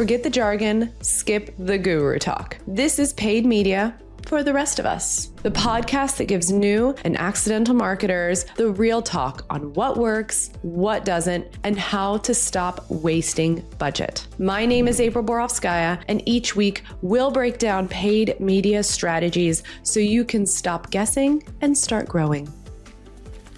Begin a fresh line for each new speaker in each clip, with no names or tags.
Forget the jargon, skip the guru talk. This is paid media for the rest of us. The podcast that gives new and accidental marketers the real talk on what works, what doesn't, and how to stop wasting budget. My name is April Borovskaya, and each week we'll break down paid media strategies so you can stop guessing and start growing.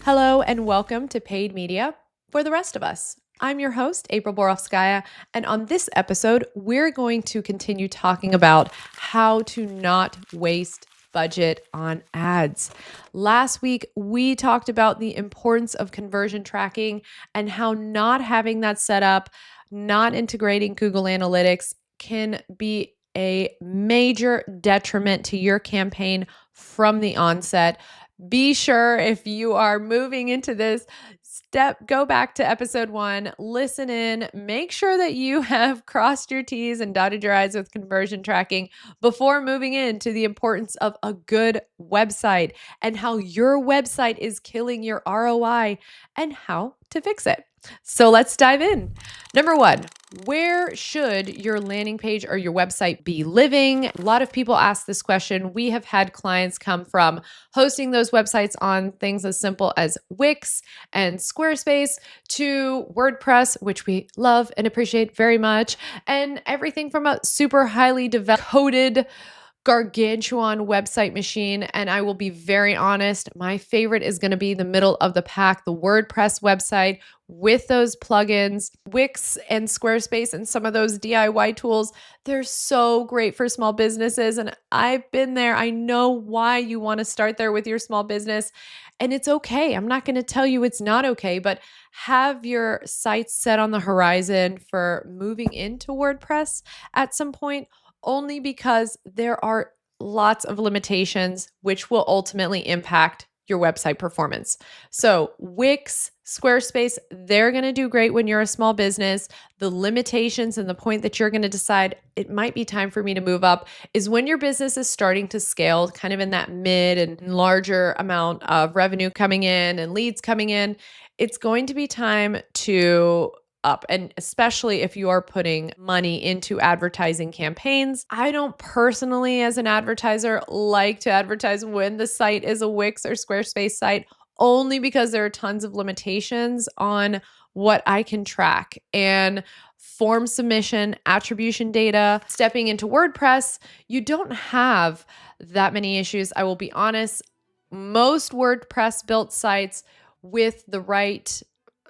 Hello, and welcome to Paid Media for the Rest of Us. I'm your host, April Borovskaya, and on this episode, we're going to continue talking about how to not waste budget on ads. Last week, we talked about the importance of conversion tracking and how not having that set up, not integrating Google Analytics can be a major detriment to your campaign from the onset. Be sure if you are moving into this go back to episode 1, listen in, make sure that you have crossed your T's and dotted your I's with conversion tracking before moving into the importance of a good website and how your website is killing your ROI and how to fix it. So let's dive in. Number 1, where should your landing page or your website be living? A lot of people ask this question. We have had clients come from hosting those websites on things as simple as Wix and Squarespace to WordPress, which we love and appreciate very much, and everything from a super highly coded gargantuan website machine. And I will be very honest, my favorite is going to be the middle of the pack, the WordPress website with those plugins. Wix and Squarespace and some of those DIY tools, they're so great for small businesses. And I've been there. I know why you want to start there with your small business. And it's okay. I'm not going to tell you it's not okay, but have your site set on the horizon for moving into WordPress at some point, only because there are lots of limitations which will ultimately impact your website performance. So Wix, Squarespace, they're going to do great when you're a small business. The limitations and the point that you're going to decide it might be time for me to move up is when your business is starting to scale, kind of in that mid and larger amount of revenue coming in and leads coming in. It's going to be time to up. And especially if you are putting money into advertising campaigns. I don't personally, as an advertiser, like to advertise when the site is a Wix or Squarespace site, only because there are tons of limitations on what I can track. And form submission, attribution data, stepping into WordPress, you don't have that many issues. I will be honest, most WordPress built sites with the right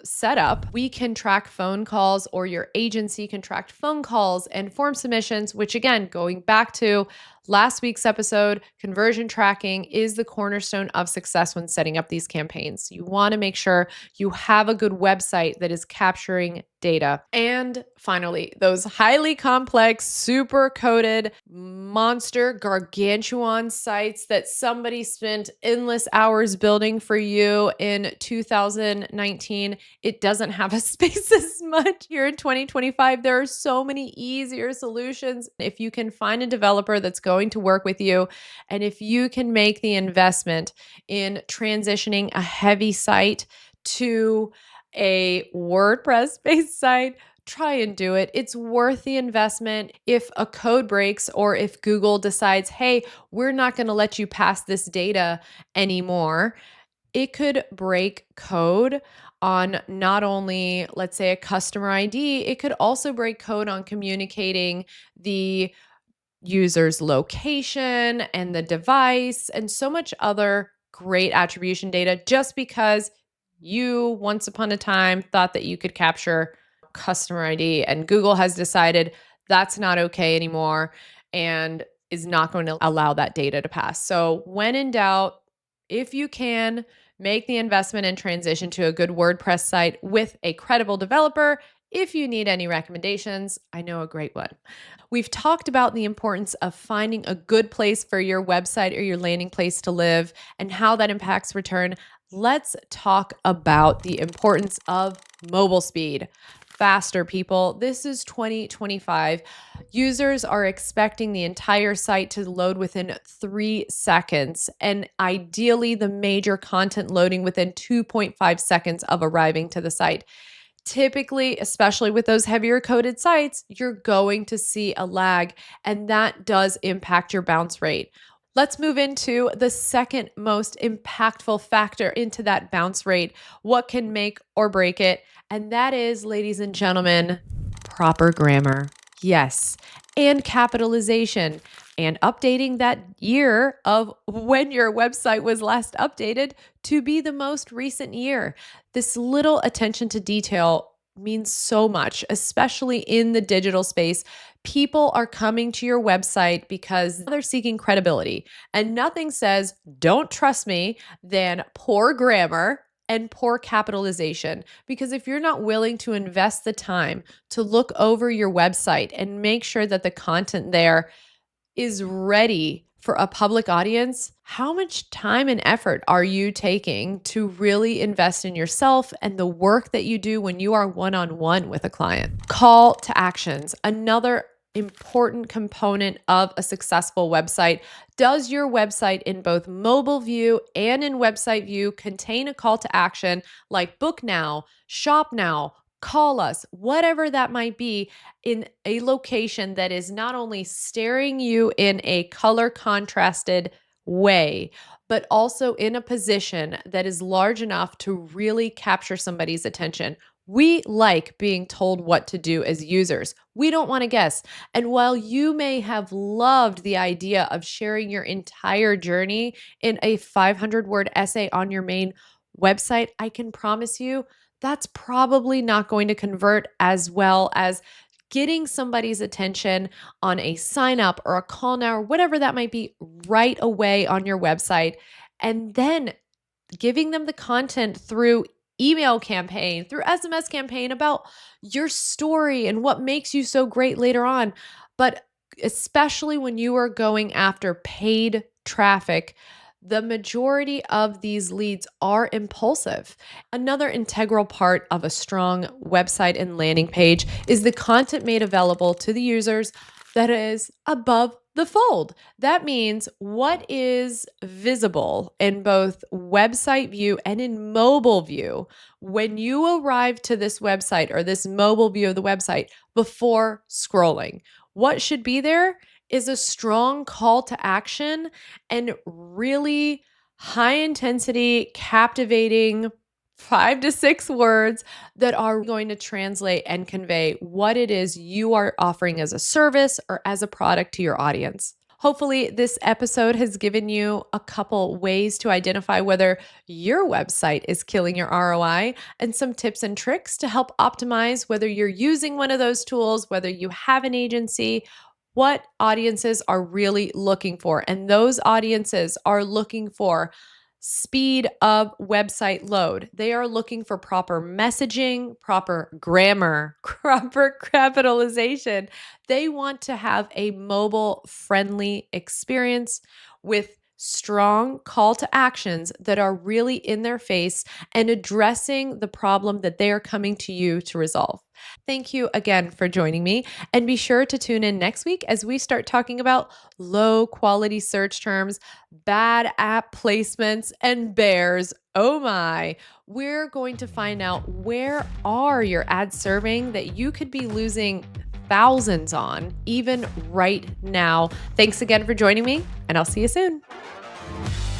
setup, we can track phone calls, or your agency can track phone calls and form submissions, which again, going back to last week's episode, conversion tracking is the cornerstone of success when setting up these campaigns. You want to make sure you have a good website that is capturing data. And finally, those highly complex, super coded, monster, gargantuan sites that somebody spent endless hours building for you in 2019, it doesn't have a space as much here in 2025. There are so many easier solutions. If you can find a developer that's going to work with you, and if you can make the investment in transitioning a heavy site to a WordPress-based site, try and do it. It's worth the investment. If a code breaks or if Google decides, hey, we're not going to let you pass this data anymore, it could break code on not only, let's say, a customer ID, it could also break code on communicating the user's location and the device and so much other great attribution data just because you once upon a time thought that you could capture customer ID, and Google has decided that's not okay anymore and is not going to allow that data to pass. So when in doubt, if you can, make the investment and transition to a good WordPress site with a credible developer. If you need any recommendations, I know a great one. We've talked about the importance of finding a good place for your website or your landing place to live and how that impacts return. Let's talk about the importance of mobile speed. Faster, people. This is 2025. Users are expecting the entire site to load within 3 seconds, and ideally the major content loading within 2.5 seconds of arriving to the site. Typically, especially with those heavier coded sites, you're going to see a lag, and that does impact your bounce rate. Let's move into the second most impactful factor into that bounce rate, what can make or break it. And that is, ladies and gentlemen, proper grammar. Yes. And capitalization, and updating that year of when your website was last updated to be the most recent year. This little attention to detail means so much, especially in the digital space. People are coming to your website because they're seeking credibility, and nothing says, "Don't trust me," than poor grammar and poor capitalization. Because if you're not willing to invest the time to look over your website and make sure that the content there is ready for a public audience, how much time and effort are you taking to really invest in yourself and the work that you do when you are one-on-one with a client? Call to actions, another important component of a successful website. Does your website in both mobile view and in website view contain a call to action like book now, shop now, call us, whatever that might be, in a location that is not only staring you in a color contrasted way, but also in a position that is large enough to really capture somebody's attention? We like being told what to do as users. We don't want to guess. And while you may have loved the idea of sharing your entire journey in a 500-word essay on your main website, I can promise you that's probably not going to convert as well as getting somebody's attention on a sign up or a call now or whatever that might be right away on your website, and then giving them the content through email campaign, through SMS campaign about your story and what makes you so great later on. But especially when you are going after paid traffic, the majority of these leads are impulsive. Another integral part of a strong website and landing page is the content made available to the users that is above the fold. That means what is visible in both website view and in mobile view when you arrive to this website or this mobile view of the website before scrolling. What should be there is a strong call to action and really high intensity, captivating 5 to 6 words that are going to translate and convey what it is you are offering as a service or as a product to your audience. Hopefully, this episode has given you a couple ways to identify whether your website is killing your ROI and some tips and tricks to help optimize whether you're using one of those tools, whether you have an agency, what audiences are really looking for. And those audiences are looking for speed of website load. They are looking for proper messaging, proper grammar, proper capitalization. They want to have a mobile friendly experience with strong call to actions that are really in their face and addressing the problem that they are coming to you to resolve. Thank you again for joining me, and be sure to tune in next week as we start talking about low quality search terms, bad app placements, and bears. Oh my, we're going to find out where are your ads serving that you could be losing thousands on even right now. Thanks again for joining me, and I'll see you soon.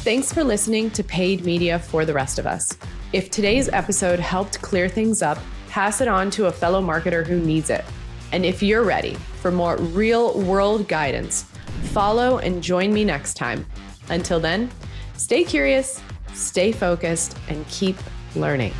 Thanks for listening to Paid Media for the Rest of Us. If today's episode helped clear things up, pass it on to a fellow marketer who needs it. And if you're ready for more real-world guidance, follow and join me next time. Until then, stay curious, stay focused, and keep learning.